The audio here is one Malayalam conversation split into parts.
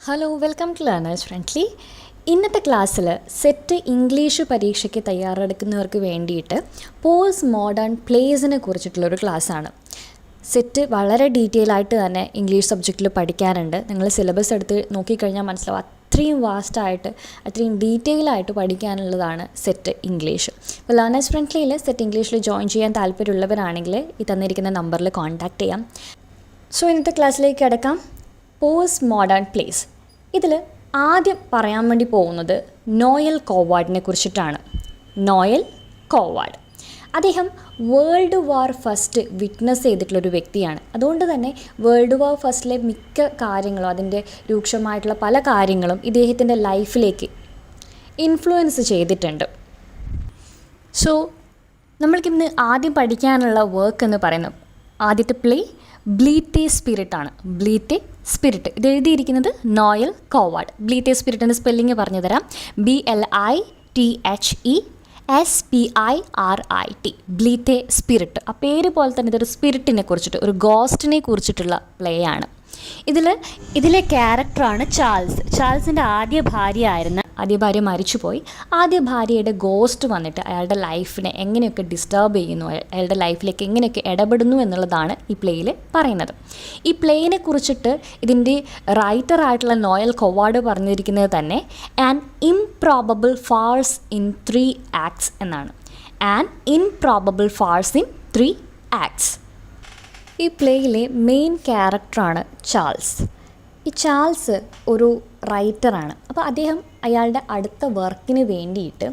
Hello welcome to learners friendly. ഇന്നത്തെ ക്ലാസ്സിൽ സെറ്റ് ഇംഗ്ലീഷ് പരീക്ഷയ്ക്ക് തയ്യാറെടുക്കുന്നവർക്ക് വേണ്ടിയിട്ട് പോസ്റ്റ് മോഡേൺ പ്ലേസിനെ കുറിച്ചിട്ടുള്ളൊരു ക്ലാസ്സാണ്. സെറ്റ് വളരെ ഡീറ്റെയിൽ ആയിട്ട് തന്നെ ഇംഗ്ലീഷ് സബ്ജക്റ്റിൽ പഠിക്കാനുണ്ട്. നിങ്ങൾ സിലബസ് എടുത്ത് നോക്കിക്കഴിഞ്ഞാൽ മനസ്സിലാവും അത്രയും വാസ്റ്റായിട്ട് അത്രയും ഡീറ്റെയിൽ ആയിട്ട് പഠിക്കാനുള്ളതാണ് സെറ്റ് ഇംഗ്ലീഷ്. അപ്പോൾ ലേണേഴ്സ് ഫ്രണ്ട്ലിയിൽ സെറ്റ് ഇംഗ്ലീഷിൽ ജോയിൻ ചെയ്യാൻ താല്പര്യമുള്ളവരാണെങ്കിൽ ഈ തന്നിരിക്കുന്ന നമ്പറിൽ കോൺടാക്റ്റ് ചെയ്യാം. സോ ഇന്നത്തെ ക്ലാസ്സിലേക്ക് കിടക്കാം. Post modern place. ഇതിൽ ആദ്യം പറയാൻ വേണ്ടി പോകുന്നത് നോയൽ കോവാർഡിനെ കുറിച്ചിട്ടാണ്. നോയൽ കോവാർഡ് അദ്ദേഹം വേൾഡ് വാർ ഫസ്റ്റ് വിറ്റ്നസ് ചെയ്തിട്ടുള്ളൊരു വ്യക്തിയാണ്. അതുകൊണ്ട് തന്നെ വേൾഡ് വാർ ഫസ്റ്റിലെ മിക്ക കാര്യങ്ങളും അതിൻ്റെ രൂക്ഷമായിട്ടുള്ള പല കാര്യങ്ങളും ഇദ്ദേഹത്തിൻ്റെ ലൈഫിലേക്ക് ഇൻഫ്ലുവൻസ് ചെയ്തിട്ടുണ്ട്. സോ നമ്മൾക്കിന്ന് ആദ്യം പഠിക്കാനുള്ള വർക്ക് എന്ന് പറയുന്നത് ആദ്യത്തെ പ്ലേ ബ്ലീത്തെ സ്പിരിറ്റ് ആണ്. ബ്ലീത്തെ സ്പിരിറ്റ് ഇത് എഴുതിയിരിക്കുന്നത് നോയൽ കോവാർഡ്. ബ്ലീത്തെ സ്പിരിറ്റിൻ്റെ സ്പെല്ലിങ് പറഞ്ഞു തരാം. BLITHESPIRIT. ബ്ലീത്തെ സ്പിരിറ്റ്. ആ പേര് പോലെ തന്നെ ഇതൊരു സ്പിരിറ്റിനെ കുറിച്ചിട്ട് ഒരു ഗോസ്റ്റിനെ കുറിച്ചിട്ടുള്ള പ്ലേ ആണ്. ഇതിലെ ക്യാരക്ടറാണ് ചാൾസ്. ചാൾസിൻ്റെ ആദ്യ ഭാര്യ മരിച്ചുപോയി. ആദ്യ ഭാര്യയുടെ ഗോസ്റ്റ് വന്നിട്ട് അയാളുടെ ലൈഫിനെ എങ്ങനെയൊക്കെ ഡിസ്റ്റർബ് ചെയ്യുന്നു, അയാളുടെ ലൈഫിലേക്ക് എങ്ങനെയൊക്കെ ഇടപെടുന്നു എന്നുള്ളതാണ് ഈ പ്ലേയിൽ പറയുന്നത്. ഈ പ്ലേയിനെ കുറിച്ചിട്ട് ഇതിൻ്റെ റൈറ്ററായിട്ടുള്ള നോയൽ കോവാർഡ് പറഞ്ഞിരിക്കുന്നത് തന്നെ an improbable Phars in 3 acts എന്നാണ്. An improbable Phars in 3 acts. ഈ പ്ലേയിലെ മെയിൻ ക്യാരക്ടറാണ് ചാൾസ്. ഈ ചാൾസ് ഒരു റൈറ്ററാണ്. അപ്പോൾ അദ്ദേഹം അയാളുടെ അടുത്ത വർക്കിന് വേണ്ടിയിട്ട്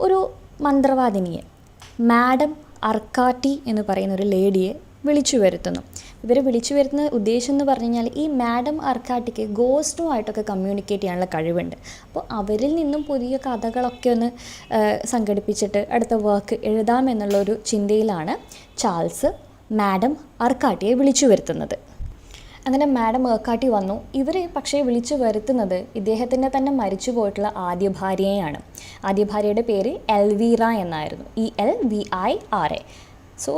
ഒരു മന്ത്രവാദിനിയെ മാഡം അർക്കാട്ടി എന്ന് പറയുന്ന ഒരു ലേഡിയെ വിളിച്ചു വരുത്തുന്നു. ഇവരെ വിളിച്ചു വരുത്തുന്ന ഉദ്ദേശം എന്ന് പറഞ്ഞു കഴിഞ്ഞാൽ ഈ മാഡം അർക്കാട്ടിക്ക് ഗോസ്റ്റുമായിട്ടൊക്കെ കമ്മ്യൂണിക്കേറ്റ് ചെയ്യാനുള്ള കഴിവുണ്ട്. അപ്പോൾ അവരിൽ നിന്നും പുതിയ കഥകളൊക്കെ ഒന്ന് സംഘടിപ്പിച്ചിട്ട് അടുത്ത വർക്ക് എഴുതാമെന്നുള്ളൊരു ചിന്തയിലാണ് ചാൾസ് മാഡം അർക്കാട്ടിയെ വിളിച്ചു വരുത്തുന്നത്. അങ്ങനെ മാഡം അർക്കാട്ടി വന്നു. ഇവർ പക്ഷേ വിളിച്ചു വരുത്തുന്നത് ഇദ്ദേഹത്തിൻ്റെ തന്നെ മരിച്ചു പോയിട്ടുള്ള ആദ്യ ഭാര്യയെയാണ്. ആദ്യ ഭാര്യയുടെ പേര് എൽവീറ എന്നായിരുന്നു. ELVIRA. So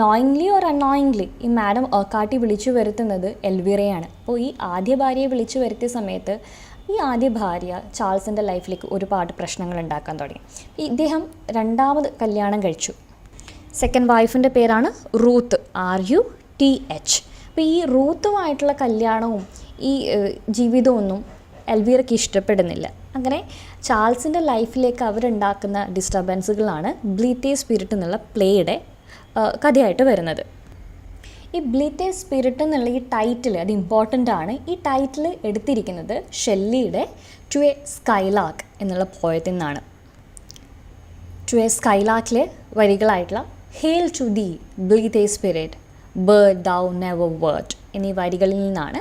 knowingly or unknowingly ഈ മാഡം അർക്കാട്ടി വിളിച്ചു വരുത്തുന്നത് എൽവീറയാണ്. അപ്പോൾ ഈ ആദ്യ ഭാര്യയെ വിളിച്ചു വരുത്തിയ സമയത്ത് ഈ ആദ്യ ഭാര്യ ചാൾസിൻ്റെ ലൈഫിലേക്ക് ഒരുപാട് പ്രശ്നങ്ങൾ ഉണ്ടാക്കാൻ തുടങ്ങി. ഇദ്ദേഹം രണ്ടാമത് കല്യാണം കഴിച്ചു. സെക്കൻഡ് വൈഫിൻ്റെ പേരാണ് റൂത്ത്, RUTH. അപ്പോൾ ഈ റൂത്തുമായിട്ടുള്ള കല്യാണവും ഈ ജീവിതമൊന്നും എൽവീറയ്ക്ക് ഇഷ്ടപ്പെടുന്നില്ല. അങ്ങനെ ചാൾസിൻ്റെ ലൈഫിലേക്ക് അവരുണ്ടാക്കുന്ന ഡിസ്റ്റർബൻസുകളാണ് ബ്ലീത്തെ സ്പിരിറ്റ് എന്നുള്ള പ്ലേയുടെ കഥയായിട്ട് വരുന്നത്. ഈ ബ്ലീത്തെ സ്പിരിറ്റ് എന്നുള്ള ഈ ടൈറ്റിൽ അത് ഇമ്പോർട്ടൻ്റ് ആണ്. ഈ ടൈറ്റിൽ എടുത്തിരിക്കുന്നത് ഷെല്ലിയുടെ ടു എ സ്കൈലാർക്ക് എന്നുള്ള പോയത്തിൽ നിന്നാണ്. ടു എ സ്കൈലാർക്കിലെ വരികളായിട്ടുള്ള hail to the blithe spirit bird thou never wert എന്നീ വരികളിൽ നിന്നാണ്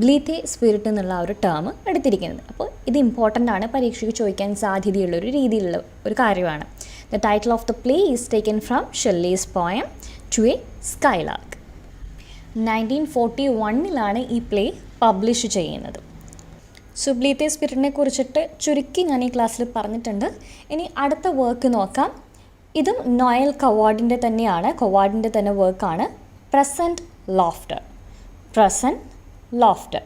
ബ്ലീത്തെ സ്പിരിറ്റ് എന്നുള്ള ഒരു ടേം എടുത്തിരിക്കുന്നത്. അപ്പോൾ ഇത് ഇമ്പോർട്ടൻ്റ് ആണ്, പരീക്ഷയ്ക്ക് ചോദിക്കാൻ സാധ്യതയുള്ളൊരു രീതിയിലുള്ള ഒരു കാര്യമാണ്. The title of the play is taken from Shelley's poem to a skylark. 1941 ഈ പ്ലേ പബ്ലിഷ് ചെയ്യുന്നത്. സോ ബ്ലീത്തെ സ്പിരിറ്റിനെ കുറിച്ചിട്ട് ചുരുക്കി ഞാൻ ഈ ക്ലാസ്സിൽ പറഞ്ഞിട്ടുണ്ട്. ഇനി അടുത്ത വർക്ക് നോക്കാം. ഇതും നോയൽ കോവാർഡിൻ്റെ തന്നെ വർക്കാണ്. Present laughter.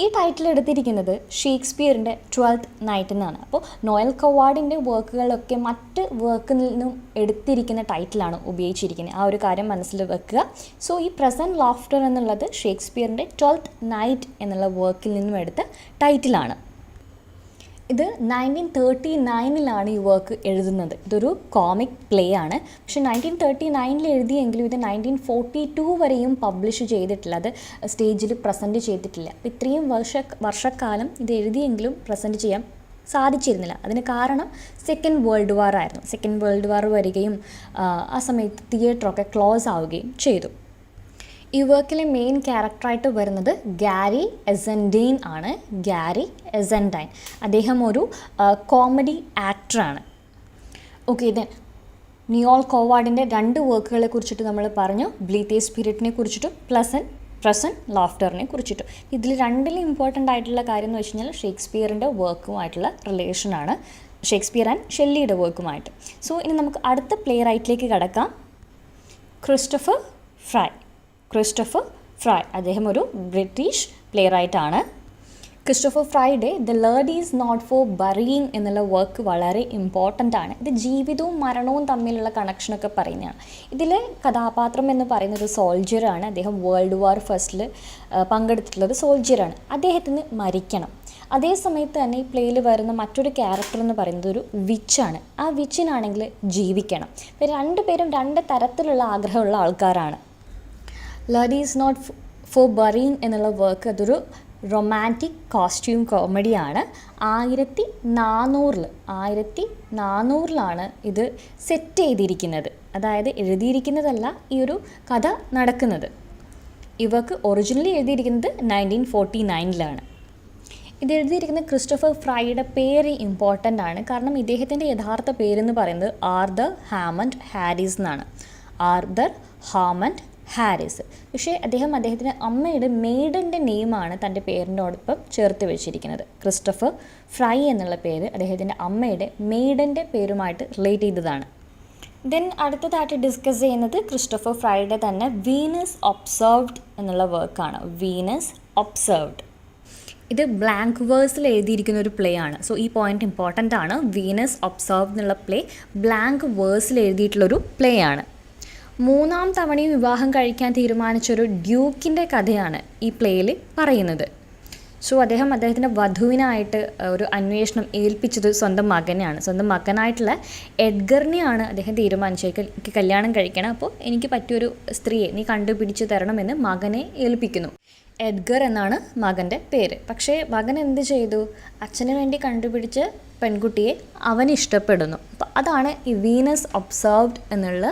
ഈ ടൈറ്റിൽ എടുത്തിരിക്കുന്നത് ഷേക്സ്പിയറിൻ്റെ 12th Night എന്നാണ്. അപ്പോൾ നോയൽ കോവാർഡിൻ്റെ വർക്കുകളൊക്കെ മറ്റ് വർക്കിൽ നിന്നും എടുത്തിരിക്കുന്ന ടൈറ്റിലാണ് ഉപയോഗിച്ചിരിക്കുന്നത്. ആ ഒരു കാര്യം മനസ്സിൽ വെക്കുക. സോ ഈ പ്രസൻറ്റ് ലോഫ്റ്റർ എന്നുള്ളത് ഷേക്സ്പിയറിൻ്റെ 12th Night എന്നുള്ള വർക്കിൽ നിന്നും എടുത്ത ടൈറ്റിലാണ്. ഇത് 1939 ഈ വർക്ക് എഴുതുന്നത്. ഇതൊരു കോമിക് പ്ലേ ആണ്. പക്ഷെ 1939 എഴുതിയെങ്കിലും ഇത് 1942 വരെയും പബ്ലിഷ് ചെയ്തിട്ടില്ല. അത് സ്റ്റേജിൽ പ്രസൻറ്റ് ചെയ്തിട്ടില്ല. അപ്പോൾ ഇത്രയും വർഷക്കാലം ഇത് എഴുതിയെങ്കിലും പ്രസൻറ്റ് ചെയ്യാൻ സാധിച്ചിരുന്നില്ല. അതിന് കാരണം സെക്കൻഡ് വേൾഡ് വാർ ആയിരുന്നു. സെക്കൻഡ് വേൾഡ് വാർ വരികയും ആ സമയത്ത് തിയേറ്ററൊക്കെ ക്ലോസ് ആവുകയും ചെയ്തു. ഈ വർക്കിലെ മെയിൻ ക്യാരക്ടറായിട്ട് വരുന്നത് ഗാരി എസൻഡൈൻ ആണ്. അദ്ദേഹം ഒരു കോമഡി ആക്ടറാണ്. ഓക്കെ, ദെൻ നോയൽ കോവാർഡിൻ്റെ 2 വർക്കുകളെ കുറിച്ചിട്ട് നമ്മൾ പറഞ്ഞു. ബ്ലീത്തെ സ്പിരിറ്റിനെ കുറിച്ചിട്ടും പ്രസൻറ്റ് ലോഫ്റ്ററിനെ കുറിച്ചിട്ടും. ഇതിൽ രണ്ടിലും ഇമ്പോർട്ടൻ്റ് ആയിട്ടുള്ള കാര്യം എന്ന് വെച്ച് കഴിഞ്ഞാൽ ഷേക്സ്പിയറിൻ്റെ വർക്കുമായിട്ടുള്ള റിലേഷനാണ്. ഷേക്സ്പിയർ ആൻഡ് ഷെല്ലിയുടെ വർക്കുമായിട്ട്. സോ ഇനി നമുക്ക് അടുത്ത പ്ലേ റൈറ്റിലേക്ക് കടക്കാം. Christopher Fry. അദ്ദേഹം ഒരു ബ്രിട്ടീഷ് പ്ലേ റൈറ്റാണ്. ക്രിസ്റ്റോഫർ ഫ്രൈയുടെ the lady is not for ബറിയിങ് എന്നുള്ള വർക്ക് വളരെ ഇമ്പോർട്ടൻ്റ് ആണ്. ഇത് ജീവിതവും മരണവും തമ്മിലുള്ള കണക്ഷനൊക്കെ പറയുന്നതാണ്. ഇതിൽ കഥാപാത്രം എന്ന് പറയുന്ന ഒരു സോൾജിയറാണ്. അദ്ദേഹം വേൾഡ് വാർ ഫസ്റ്റിൽ പങ്കെടുത്തിട്ടുള്ളൊരു സോൾജിയറാണ്. അദ്ദേഹത്തിന് മരിക്കണം. അതേ സമയത്ത് തന്നെ ഈ പ്ലേയിൽ വരുന്ന മറ്റൊരു ക്യാരക്ടർ എന്ന് പറയുന്നത് ഒരു വിച്ചാണ്. ആ വിച്ചിനാണെങ്കിൽ ജീവിക്കണം. അപ്പോൾ രണ്ടുപേരും രണ്ട് തരത്തിലുള്ള ആഗ്രഹമുള്ള ആൾക്കാരാണ്. ലേർഡ് ഈസ് നോട്ട് ഫോർ ബറിയിങ് എന്നുള്ള വർക്ക് അതൊരു റൊമാൻറ്റിക് കോസ്റ്റ്യൂം കോമഡിയാണ്. 1400 ഇത് സെറ്റ് ചെയ്തിരിക്കുന്നത്. അതായത് എഴുതിയിരിക്കുന്നതല്ല ഈ ഒരു കഥ നടക്കുന്നത്. ഇവർക്ക് ഒറിജിനലി എഴുതിയിരിക്കുന്നത് 1949 ഇത് എഴുതിയിരിക്കുന്ന ക്രിസ്റ്റോഫർ ഫ്രൈയുടെ പേര് ഇമ്പോർട്ടൻ്റ് ആണ്. കാരണം ഇദ്ദേഹത്തിൻ്റെ യഥാർത്ഥ പേരെന്ന് പറയുന്നത് ആർതർ ഹാമണ്ട് ഹാരിസ് എന്നാണ്. Arthur Hammond Haris. പക്ഷേ അദ്ദേഹത്തിൻ്റെ അമ്മയുടെ മെയ്ഡൻ്റെ നെയിമാണ് തൻ്റെ പേരിനോടൊപ്പം ചേർത്ത് വെച്ചിരിക്കുന്നത്. ക്രിസ്റ്റോഫർ ഫ്രൈ എന്നുള്ള പേര് അദ്ദേഹത്തിൻ്റെ അമ്മയുടെ മെയ്ഡൻ്റെ പേരുമായിട്ട് റിലേറ്റ് ചെയ്തതാണ്. ദെൻ അടുത്തതായിട്ട് ഡിസ്കസ് ചെയ്യുന്നത് ക്രിസ്റ്റോഫർ ഫ്രൈയുടെ തന്നെ വീനസ് ഒബ്സർവ്ഡ് എന്നുള്ള വർക്കാണ്. വീനസ് ഒബ്സർവ്ഡ് ഇത് ബ്ലാങ്ക് വേഴ്സിൽ എഴുതിയിരിക്കുന്ന ഒരു പ്ലേ ആണ്. സോ ഈ പോയിന്റ് ഇമ്പോർട്ടൻ്റ് ആണ്. വീനസ് ഒബ്സർവ്ഡ് എന്നുള്ള പ്ലേ ബ്ലാങ്ക് വേഴ്സിൽ എഴുതിയിട്ടുള്ളൊരു പ്ലേ ആണ്. 3-ാം തവണയും വിവാഹം കഴിക്കാൻ തീരുമാനിച്ചൊരു ഡ്യൂക്കിൻ്റെ കഥയാണ് ഈ പ്ലേയിൽ പറയുന്നത്. സോ അദ്ദേഹത്തിൻ്റെ വധുവിനായിട്ട് ഒരു അന്വേഷണം ഏൽപ്പിച്ചത് സ്വന്തം മകനെയാണ്. സ്വന്തം മകനായിട്ടുള്ള എഡ്ഗറിനെയാണ് അദ്ദേഹം തീരുമാനിച്ചത്. എനിക്ക് കല്യാണം കഴിക്കണം, അപ്പോൾ എനിക്ക് പറ്റിയൊരു സ്ത്രീയെ നീ കണ്ടുപിടിച്ച് തരണമെന്ന് മകനെ ഏൽപ്പിക്കുന്നു. എഡ്ഗർ എന്നാണ് മകൻ്റെ പേര്. പക്ഷേ മകൻ എന്ത് ചെയ്തു? അച്ഛന് വേണ്ടി കണ്ടുപിടിച്ച പെൺകുട്ടിയെ അവൻ ഇഷ്ടപ്പെടുന്നു. അപ്പോൾ അതാണ് ഈ വീനസ് ഒബ്സർവ്ഡ് എന്നുള്ള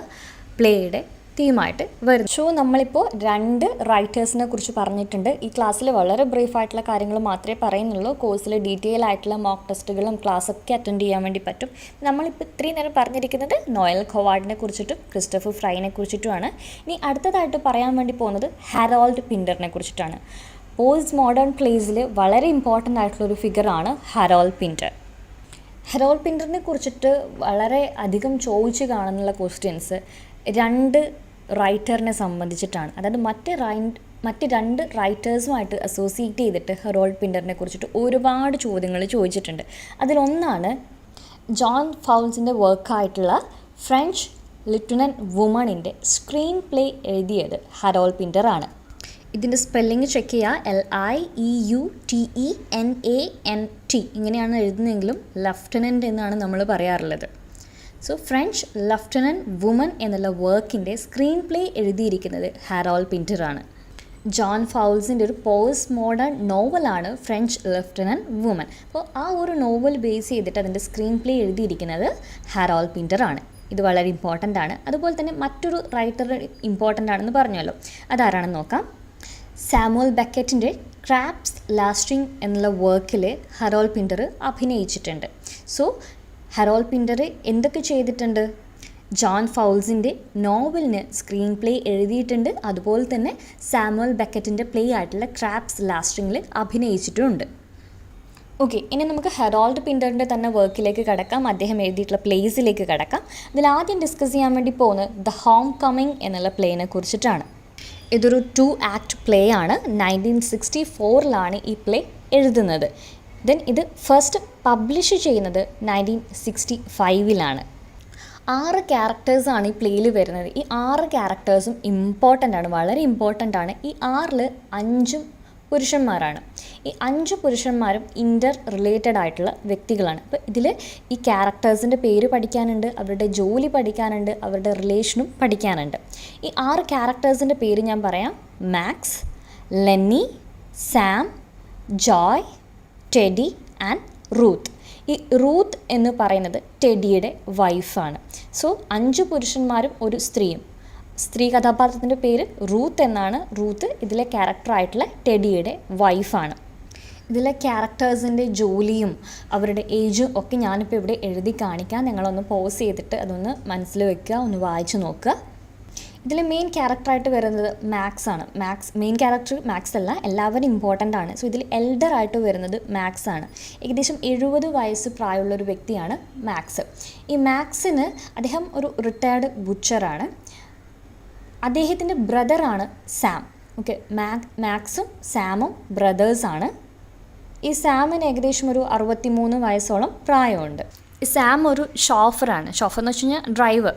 പ്ലേയുടെ തീമായിട്ട് വരുന്നത്. സോ നമ്മളിപ്പോൾ 2 റൈറ്റേഴ്സിനെ കുറിച്ച് പറഞ്ഞിട്ടുണ്ട്. ഈ ക്ലാസ്സിൽ വളരെ ബ്രീഫായിട്ടുള്ള കാര്യങ്ങൾ മാത്രമേ പറയുന്നുള്ളൂ. കോഴ്സിൽ ഡീറ്റെയിൽ ആയിട്ടുള്ള മോക്ക് ടെസ്റ്റുകളും ക്ലാസ്സൊക്കെ അറ്റൻഡ് ചെയ്യാൻ വേണ്ടി പറ്റും. നമ്മളിപ്പോൾ ഇത്രയും നേരം പറഞ്ഞിരിക്കുന്നത് നോയൽ ഖൊവാർഡിനെ കുറിച്ചിട്ടും ക്രിസ്റ്റോഫർ ഫ്രൈനെ കുറിച്ചിട്ടുമാണ്. ഇനി അടുത്തതായിട്ട് പറയാൻ വേണ്ടി പോകുന്നത് ഹാരോൾഡ് പിൻറ്ററിനെ കുറിച്ചിട്ടാണ്. പോസ്റ്റ് മോഡേൺ പ്ലേസിൽ വളരെ ഇമ്പോർട്ടൻ്റ് ആയിട്ടുള്ളൊരു ഫിഗറാണ് ഹാരോൾഡ് പിൻറ്റർ. ഹാരോൾഡ് പിൻറ്ററിനെ കുറിച്ചിട്ട് വളരെ അധികം ചോദിച്ച് കാണുന്നുള്ള ക്വസ്റ്റ്യൻസ് 2 റൈറ്ററിനെ സംബന്ധിച്ചിട്ടാണ്. അതായത് മറ്റ് 2 റൈറ്റേഴ്സുമായിട്ട് അസോസിയേറ്റ് ചെയ്തിട്ട് ഹാരോൾഡ് പിൻറ്ററിനെ കുറിച്ചിട്ട് ഒരുപാട് ചോദ്യങ്ങൾ ചോദിച്ചിട്ടുണ്ട്. അതിലൊന്നാണ് ജോൺ ഫൗൾസിൻ്റെ വർക്കായിട്ടുള്ള ഫ്രഞ്ച് ലിറ്റുനൻ വുമണിൻ്റെ സ്ക്രീൻ പ്ലേ എഴുതിയത് ഹാരോൾഡ് പിൻറ്ററാണ്. ഇതിൻ്റെ സ്പെല്ലിങ് ചെക്ക് ചെയ്യുക. LIEUTENANT ഇങ്ങനെയാണ് എഴുതുന്നതെങ്കിലും ലഫ്റ്റനൻ്റ് എന്നാണ് നമ്മൾ പറയാറുള്ളത്. സോ ഫ്രഞ്ച് ലഫ്റ്റനൻറ്റ് വുമൻ എന്നുള്ള വർക്കിൻ്റെ സ്ക്രീൻ പ്ലേ എഴുതിയിരിക്കുന്നത് ഹാരോൾഡ് പിൻറ്ററാണ്. ജോൺ ഫൗൾസിൻ്റെ ഒരു പോസ്റ്റ് മോഡേൺ നോവലാണ് ഫ്രഞ്ച് ലഫ്റ്റനൻറ്റ് വുമൻ. അപ്പോൾ ആ ഒരു നോവൽ ബേസ് ചെയ്തിട്ട് അതിൻ്റെ സ്ക്രീൻ പ്ലേ എഴുതിയിരിക്കുന്നത് ഹാരോൾഡ് പിൻറ്ററാണ്. ഇത് വളരെ ഇമ്പോർട്ടൻ്റ് ആണ്. അതുപോലെ തന്നെ മറ്റൊരു റൈറ്റർ ഇമ്പോർട്ടൻ്റ് ആണെന്ന് പറഞ്ഞല്ലോ. അതാരാണെന്ന് നോക്കാം. സാമുവൽ ബെക്കറ്റിൻ്റെ ക്രാബ്സ് ലാസ്റ്റിംഗ് എന്നുള്ള വർക്കിൽ ഹാരോൾഡ് പിൻറ്റർ അഭിനയിച്ചിട്ടുണ്ട്. സോ ഹാരോൾഡ് പിൻറ്റർ എന്തൊക്കെ ചെയ്തിട്ടുണ്ട്? ജോൺ ഫൗൾസിൻ്റെ നോവലിന് സ്ക്രീൻ പ്ലേ എഴുതിയിട്ടുണ്ട്. അതുപോലെ തന്നെ സാമുവൽ ബെക്കറ്റിൻ്റെ പ്ലേ ആയിട്ടുള്ള ക്രാബ്സ് ലാസ്റ്റിംഗിൽ അഭിനയിച്ചിട്ടുമുണ്ട്. ഓക്കെ, ഇനി നമുക്ക് ഹാരോൾഡ് പിൻറ്ററിൻ്റെ തന്നെ വർക്കിലേക്ക് കടക്കാം. അദ്ദേഹം എഴുതിയിട്ടുള്ള പ്ലേസിലേക്ക് കടക്കാം. അതിൽ ആദ്യം ഡിസ്കസ് ചെയ്യാൻ വേണ്ടി പോകുന്നത് ദ ഹോം കമ്മിങ് എന്നുള്ള പ്ലേനെ കുറിച്ചിട്ടാണ്. ഇതൊരു 2 ആക്ട് പ്ലേ ആണ്. 1964 ഈ പ്ലേ എഴുതുന്നത്. ദെൻ ഇത് ഫസ്റ്റ് പബ്ലിഷ് ചെയ്യുന്നത് 1965. 6 ക്യാരക്ടേഴ്സാണ് ഈ പ്ലേയിൽ വരുന്നത്. ഈ 6 ക്യാരക്ടേഴ്സും ഇമ്പോർട്ടൻ്റ് ആണ്, വളരെ ഇമ്പോർട്ടൻ്റ് ആണ്. ഈ 6ൽ 5 പുരുഷന്മാരാണ്. ഈ 5 പുരുഷന്മാരും ഇൻ്റർ റിലേറ്റഡ് ആയിട്ടുള്ള വ്യക്തികളാണ്. അപ്പോൾ ഇതിൽ ഈ ക്യാരക്ടേഴ്സിൻ്റെ പേര് പഠിക്കാനുണ്ട്, അവരുടെ ജോലി പഠിക്കാനുണ്ട്, അവരുടെ റിലേഷനും പഠിക്കാനുണ്ട്. ഈ 6 ക്യാരക്ടേഴ്സിൻ്റെ പേര് ഞാൻ പറയാം. Max, Lenny, Sam, Joy, Teddy and Ruth. ഈ റൂത്ത് എന്ന് പറയുന്നത് ടെഡിയുടെ വൈഫാണ്. സോ 5 പുരുഷന്മാരും ഒരു സ്ത്രീയും. സ്ത്രീ കഥാപാത്രത്തിൻ്റെ പേര് റൂത്ത് എന്നാണ്. റൂത്ത് ഇതിലെ ക്യാരക്ടറായിട്ടുള്ള ടെഡിയുടെ വൈഫാണ്. ഇതിലെ ക്യാരക്ടേഴ്സിൻ്റെ ജോലിയും അവരുടെ ഏജും ഒക്കെ ഞാനിപ്പോൾ ഇവിടെ എഴുതി കാണിക്കാം. നിങ്ങളൊന്ന് പോസ് ചെയ്തിട്ട് അതൊന്ന് മനസ്സിൽ വെക്കുക, ഒന്ന് വായിച്ച് നോക്കുക. ഇതിൽ മെയിൻ ക്യാരക്ടറായിട്ട് വരുന്നത് മാക്സ് ആണ്. മെയിൻ ക്യാരക്ടർ മാക്സ് അല്ല, എല്ലാവരും ഇമ്പോർട്ടൻ്റ് ആണ്. സോ ഇതിൽ എൽഡറായിട്ട് വരുന്നത് മാക്സ് ആണ്. ഏകദേശം 70 വയസ്സ് പ്രായമുള്ളൊരു വ്യക്തിയാണ് മാക്സ്. ഈ മാക്സിന് അദ്ദേഹം ഒരു റിട്ടയർഡ് ബുച്ചറാണ്. അദ്ദേഹത്തിൻ്റെ ബ്രദറാണ് സാം. ഓക്കെ, മാക്സും സാമും ബ്രദേഴ്സാണ്. ഈ സാമിന് ഏകദേശം ഒരു 63 വയസ്സോളം പ്രായമുണ്ട്. ഈ സാം ഒരു ഷോഫറാണ്. ഷോഫർ എന്ന് വെച്ച് കഴിഞ്ഞാൽ ഡ്രൈവർ.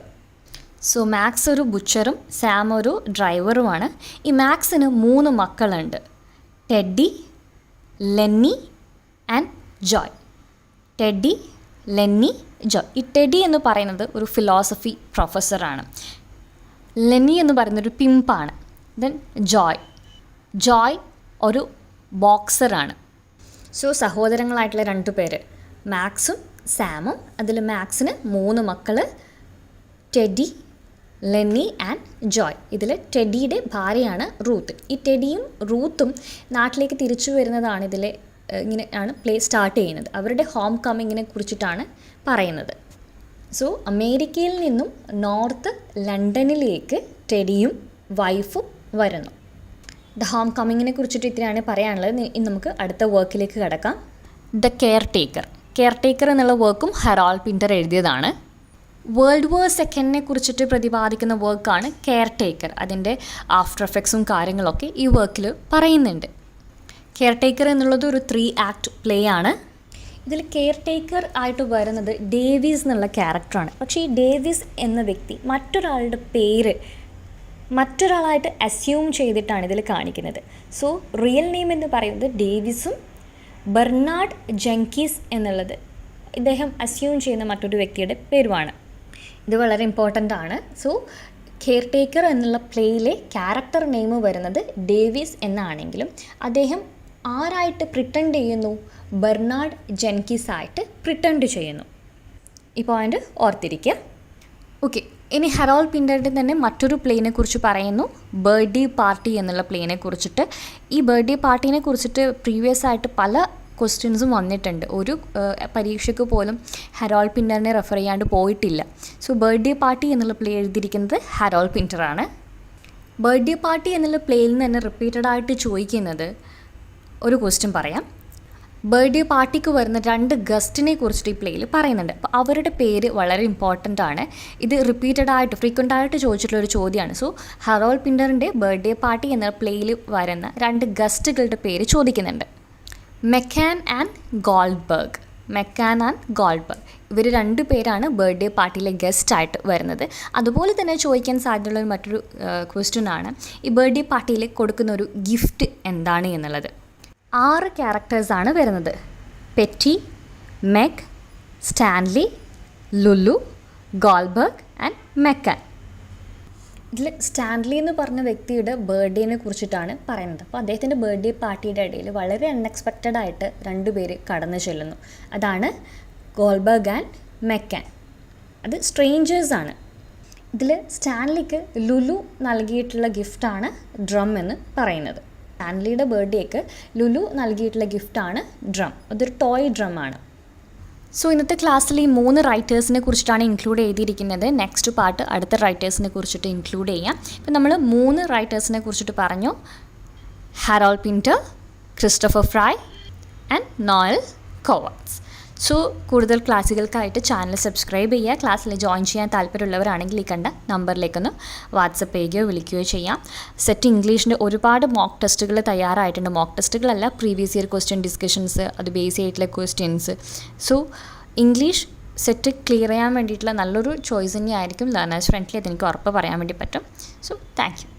സോ മാക്സ് ഒരു ബുച്ചറും സാം ഒരു ഡ്രൈവറുമാണ്. ഈ മാക്സിന് 3 മക്കളുണ്ട്. Teddy, Lenny and Joy. Teddy, Lenny, Joy. ഈ ടെഡ്ഡി എന്ന് പറയുന്നത് ഒരു ഫിലോസഫി പ്രൊഫസറാണ്. ലെന്നി എന്ന് പറയുന്നൊരു പിമ്പാണ്. ദെൻ ജോയ് ഒരു ബോക്സറാണ്. സോ സഹോദരങ്ങളായിട്ടുള്ള 2 പേര് മാക്സും സാമും. അതിൽ മാക്സിന് 3 മക്കൾ, ടെഡി, ലെന്നി ആൻഡ് ജോയ്. ഇതിൽ ടെഡിയുടെ ഭാര്യയാണ് റൂത്ത്. ഈ ടെഡിയും റൂത്തും നാട്ടിലേക്ക് തിരിച്ചു വരുന്നതാണ് ഇതിലെ ഇങ്ങനെയാണ് പ്ലേ സ്റ്റാർട്ട് ചെയ്യുന്നത്. അവരുടെ ഹോം കമ്മിങ്ങിനെ കുറിച്ചിട്ടാണ് പറയുന്നത്. സോ അമേരിക്കയിൽ നിന്നും നോർത്ത് ലണ്ടനിലേക്ക് ടെഡിയും വൈഫും വരുന്നു. ദ ഹോം കമ്മിങ്ങിനെ കുറിച്ചിട്ട് ഇത്രയാണ് പറയാനുള്ളത്. ഇനി നമുക്ക് അടുത്ത വർക്കിലേക്ക് കിടക്കാം. ദ കെയർ ടേക്കർ എന്നുള്ള വർക്കും ഹെറാൾഡ് പിൻ്റർ എഴുതിയതാണ്. വേൾഡ് വാർ സെക്കൻഡിനെ കുറിച്ചിട്ട് പ്രതിപാദിക്കുന്ന വർക്കാണ് കെയർ ടേക്കർ. അതിൻ്റെ ആഫ്റ്റർ എഫക്ട്സും കാര്യങ്ങളൊക്കെ ഈ വർക്കിൽ പറയുന്നുണ്ട്. കെയർ ടേക്കർ എന്നുള്ളത് ഒരു 3 ആക്ട് പ്ലേ ആണ്. ഇതിൽ കെയർ ടേക്കർ ആയിട്ട് വരുന്നത് ഡേവിസ് എന്നുള്ള ക്യാരക്ടറാണ്. പക്ഷേ ഈ ഡേവിസ് എന്ന വ്യക്തി മറ്റൊരാളുടെ പേര് മറ്റൊരാളായിട്ട് അസ്യൂം ചെയ്തിട്ടാണ് ഇതിൽ കാണിക്കുന്നത്. സോ റിയൽ നെയിം എന്ന് പറയുന്നത് ഡേവിസും ബെർണാഡ് ജെൻകിൻസ് എന്നുള്ളത് ഇദ്ദേഹം അസ്യൂം ചെയ്യുന്ന മറ്റൊരു വ്യക്തിയുടെ പേരുമാണ്. ഇത് വളരെ ഇമ്പോർട്ടൻ്റ് ആണ്. സോ കെയർ ടേക്കർ എന്നുള്ള പ്ലേയിലെ ക്യാരക്ടർ നെയിം വരുന്നത് ഡേവിസ് എന്നാണെങ്കിലും അദ്ദേഹം ആരായിട്ട് പ്രിറ്റൻഡ് ചെയ്യുന്നു? ബെർണാഡ് ജെൻകിൻസ് ആയിട്ട് പ്രിറ്റൻഡ് ചെയ്യുന്നു. ഈ പോയിൻ്റ് ഓർത്തിരിക്കുക. ഓക്കെ, ഇനി ഹെറാൾഡ് പിൻ്ററിൻ്റെ തന്നെ മറ്റൊരു പ്ലേനെ കുറിച്ച് പറയുന്നു, ബർത്ത്ഡേ പാർട്ടി എന്നുള്ള പ്ലേനെ കുറിച്ചിട്ട്. ഈ ബർത്ത്ഡേ പാർട്ടീനെ കുറിച്ചിട്ട് പ്രീവിയസ് ആയിട്ട് പല ക്വസ്റ്റ്യൻസും വന്നിട്ടുണ്ട്. ഒരു പരീക്ഷയ്ക്ക് പോലും ഹെറാൾഡ് പിൻ്ററിനെ റെഫർ ചെയ്യാണ്ട് പോയിട്ടില്ല. സോ ബർത്ത്ഡേ പാർട്ടി എന്നുള്ള പ്ലേ എഴുതിയിരിക്കുന്നത് ഹെറാൾഡ് പിൻ്ററാണ്. ബർത്ത്ഡേ പാർട്ടി എന്നുള്ള പ്ലേയിൽ നിന്ന് തന്നെ റിപ്പീറ്റഡ് ആയിട്ട് ചോദിക്കുന്നത് ഒരു ക്വസ്റ്റ്യൻ പറയാം. ബർത്ത്ഡേ പാർട്ടിക്ക് വരുന്ന 2 ഗസ്റ്റിനെ കുറിച്ചിട്ട് ഈ പ്ലേയിൽ പറയുന്നുണ്ട്. അപ്പോൾ അവരുടെ പേര് വളരെ ഇമ്പോർട്ടൻ്റ് ആണ്. ഇത് ഫ്രീക്വൻ്റ് ആയിട്ട് ചോദിച്ചിട്ടുള്ളൊരു ചോദ്യമാണ്. സോ ഹെറാൾഡ് പിൻ്ററിൻ്റെ ബർത്ത്ഡേ പാർട്ടി എന്ന പ്ലേയിൽ വരുന്ന 2 ഗസ്റ്റുകളുടെ പേര് ചോദിക്കുന്നുണ്ട്. മെക്കാൻ ആൻഡ് ഗോൾഡ്ബർഗ്. ഇവർ 2 പേരാണ് ബർത്ത്ഡേ പാർട്ടിയിലെ ഗസ്റ്റായിട്ട് വരുന്നത്. അതുപോലെ തന്നെ ചോദിക്കാൻ സാധ്യതയുള്ള മറ്റൊരു ക്വസ്റ്റ്യൻ ആണ്, ഈ ബർത്ത്ഡേ പാർട്ടിയിൽ കൊടുക്കുന്ന ഒരു ഗിഫ്റ്റ് എന്താണ് എന്നുള്ളത്. 6 ക്യാരക്ടേഴ്സാണ് വരുന്നത്. Petey, Meg, Stanley, Lulu, Goldberg and McCann. ഇതിൽ സ്റ്റാൻലി എന്ന് പറഞ്ഞ വ്യക്തിയുടെ ബർത്ത്ഡേനെ കുറിച്ചിട്ടാണ് പറയുന്നത്. അപ്പോൾ അദ്ദേഹത്തിൻ്റെ ബർത്ത്ഡേ പാർട്ടിയുടെ ഇടയിൽ വളരെ അൺഎക്സ്പെക്റ്റഡ് ആയിട്ട് 2 പേര് കടന്നു ചെല്ലുന്നു. അതാണ് ഗോൾബർഗ് ആൻഡ് മെക്കാൻ. അത് സ്ട്രേഞ്ചേഴ്സാണ്. ഇതിൽ സ്റ്റാൻലിക്ക് ലുലു നൽകിയിട്ടുള്ള ഗിഫ്റ്റാണ് ഡ്രം എന്ന് പറയുന്നത്. സ്റ്റാൻലിയുടെ ബർത്ത്ഡേക്ക് ലുലു നൽകിയിട്ടുള്ള ഗിഫ്റ്റാണ് ഡ്രം. അതൊരു ടോയ് ഡ്രമാണ്. സോ ഇന്നത്തെ ക്ലാസ്സിൽ ഈ 3 റൈറ്റേഴ്സിനെ കുറിച്ചിട്ടാണ് ഇൻക്ലൂഡ് ചെയ്തിരിക്കുന്നത്. നെക്സ്റ്റ് പാർട്ട് അടുത്ത റൈറ്റേഴ്സിനെ കുറിച്ചിട്ട് ഇൻക്ലൂഡ് ചെയ്യാം. ഇപ്പം നമ്മൾ 3 റൈറ്റേഴ്സിനെ കുറിച്ചിട്ട് പറഞ്ഞു. Harold Pinter, Christopher Fry and Noel Cowards. So കൂടുതൽ ക്ലാസ്സുകൾക്കായിട്ട് ചാനൽ സബ്സ്ക്രൈബ് ചെയ്യുക. ക്ലാസ്സിൽ ജോയിൻ ചെയ്യാൻ താല്പര്യമുള്ളവരാണെങ്കിൽ ഈ കണ്ട നമ്പറിലേക്കൊന്ന് വാട്സപ്പ് ചെയ്യുകയോ വിളിക്കുകയോ ചെയ്യാം. സെറ്റ് ഇംഗ്ലീഷിൻ്റെ ഒരുപാട് മോക്ക് ടെസ്റ്റുകൾ തയ്യാറായിട്ടുണ്ട്. മോക്ക് ടെസ്റ്റുകളല്ല, പ്രീവിയസ് ഇയർ ക്വസ്റ്റ്യൻ ഡിസ്കഷൻസ്, അത് ബേസ് ചെയ്തിട്ടുള്ള questions. So English set clear ചെയ്യാൻ വേണ്ടിയിട്ടുള്ള നല്ലൊരു ചോയ്സ് തന്നെയായിരിക്കും ലേണേഴ്സ് ഫ്രണ്ട്ലി. അതെനിക്ക് ഉറപ്പ് പറയാൻ വേണ്ടി പറ്റും. So thank you.